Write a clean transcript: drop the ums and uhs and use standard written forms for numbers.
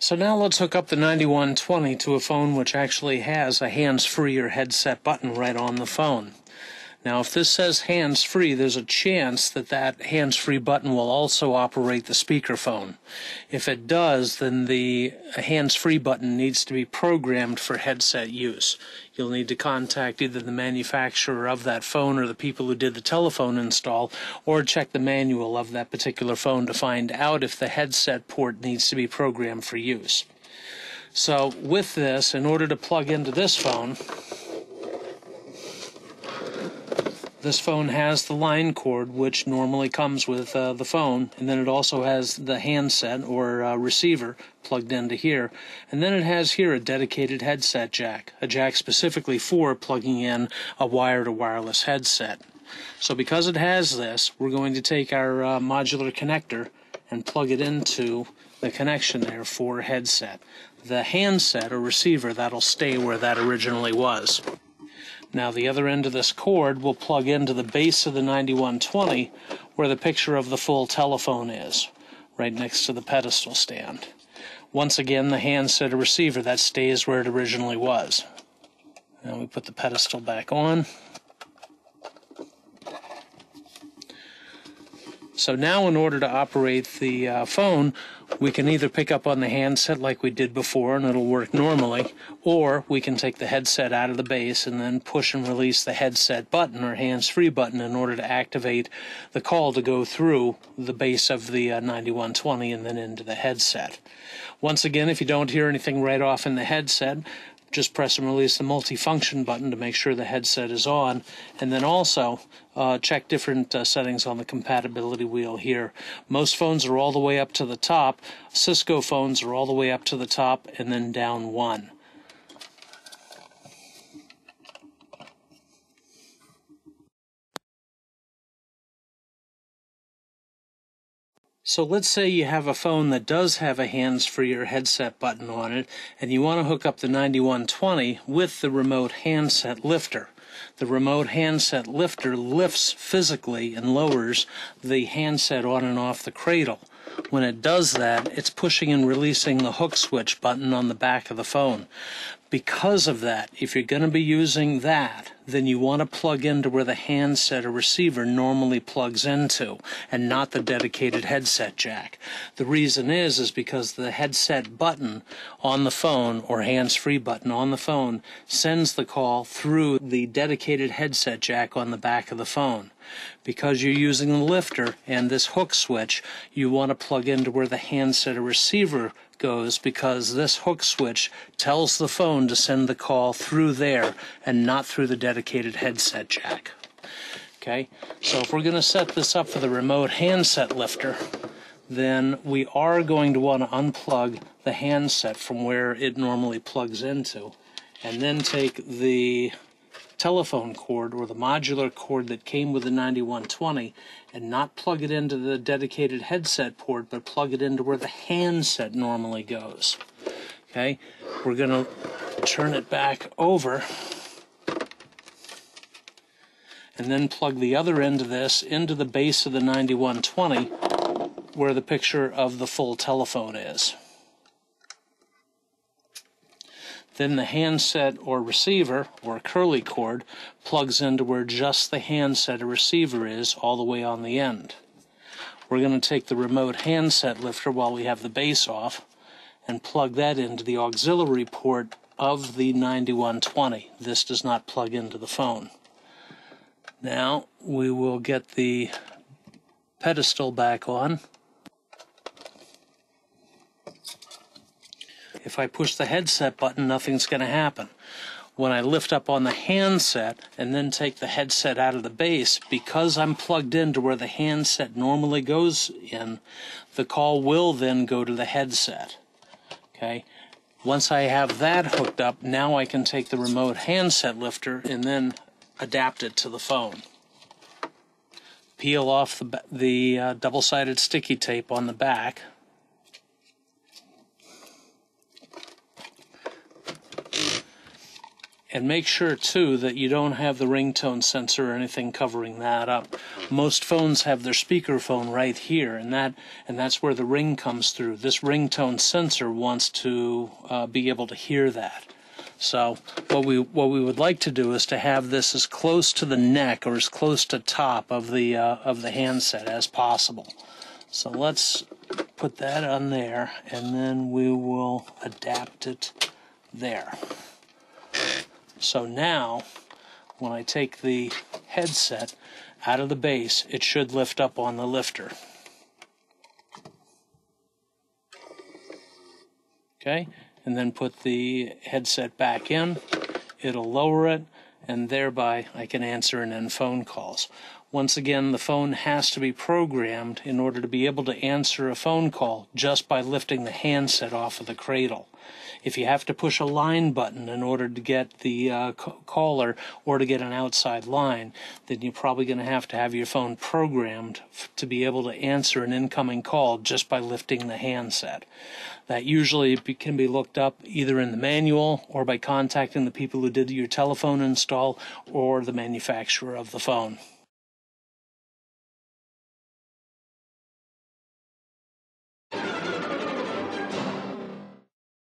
So now let's hook up the 9120 to a phone which actually has a hands-free or headset button right on the phone. Now if this says hands-free, there's a chance that that hands-free button will also operate the speakerphone. If it does, then the hands-free button needs to be programmed for headset use. You'll need to contact either the manufacturer of that phone or the people who did the telephone install, or check the manual of that particular phone to find out if the headset port needs to be programmed for use. So with this, in order to plug into this phone has the line cord which normally comes with the phone, and then it also has the handset or receiver plugged into here, and then it has here a dedicated headset jack, a jack specifically for plugging in a wired or wireless headset. So because it has this, we're going to take our modular connector and plug it into the connection there for headset. The handset or receiver, that'll stay where that originally was. Now the other end of this cord will plug into the base of the 9120 where the picture of the full telephone is, right next to the pedestal stand. Once again, the handset or receiver, that stays where it originally was. Now we put the pedestal back on. So now in order to operate the phone, we can either pick up on the handset like we did before and it'll work normally, or we can take the headset out of the base and then push and release the headset button or hands-free button in order to activate the call to go through the base of the 9120 and then into the headset. Once again, if you don't hear anything right off in the headset, just press and release the multifunction button to make sure the headset is on, and then also check different settings on the compatibility wheel here. Most phones are all the way up to the top. Cisco phones are all the way up to the top and then down one. So let's say you have a phone that does have a hands-free or headset button on it, and you want to hook up the 9120 with the remote handset lifter. The remote handset lifter lifts physically and lowers the handset on and off the cradle. When it does that, it's pushing and releasing the hook switch button on the back of the phone. Because of that, if you're going to be using that, then you want to plug into where the handset or receiver normally plugs into, and not the dedicated headset jack. The reason is because the headset button on the phone, or hands-free button on the phone, sends the call through the dedicated headset jack on the back of the phone. Because you're using the lifter and this hook switch, you want to plug into where the handset or receiver goes, because this hook switch tells the phone to send the call through there and not through the dedicated headset jack. Okay, so if we're going to set this up for the remote handset lifter, then we are going to want to unplug the handset from where it normally plugs into, and then take the telephone cord or the modular cord that came with the 9120 and not plug it into the dedicated headset port, but plug it into where the handset normally goes. Okay, we're going to turn it back over and then plug the other end of this into the base of the 9120 where the picture of the full telephone is. Then the handset or receiver, or curly cord, plugs into where just the handset or receiver is, all the way on the end. We're going to take the remote handset lifter while we have the base off and plug that into the auxiliary port of the 9120. This does not plug into the phone. Now we will get the pedestal back on. If I push the headset button, nothing's going to happen. When I lift up on the handset and then take the headset out of the base, because I'm plugged into where the handset normally goes in, the call will then go to the headset. Okay? Once I have that hooked up, now I can take the remote handset lifter and then adapt it to the phone. Peel off the double-sided sticky tape on the back. And make sure, too, that you don't have the ringtone sensor or anything covering that up. Most phones have their speakerphone right here, and that's where the ring comes through. This ringtone sensor wants to be able to hear that. So what we would like to do is to have this as close to the neck or as close to top of the handset as possible. So let's put that on there, and then we will adapt it there. So now, when I take the headset out of the base, it should lift up on the lifter. Okay, and then put the headset back in. It'll lower it, and thereby I can answer and end phone calls. Once again, the phone has to be programmed in order to be able to answer a phone call just by lifting the handset off of the cradle. If you have to push a line button in order to get the caller or to get an outside line, then you're probably going to have your phone programmed to be able to answer an incoming call just by lifting the handset. That usually can be looked up either in the manual or by contacting the people who did your telephone install or the manufacturer of the phone.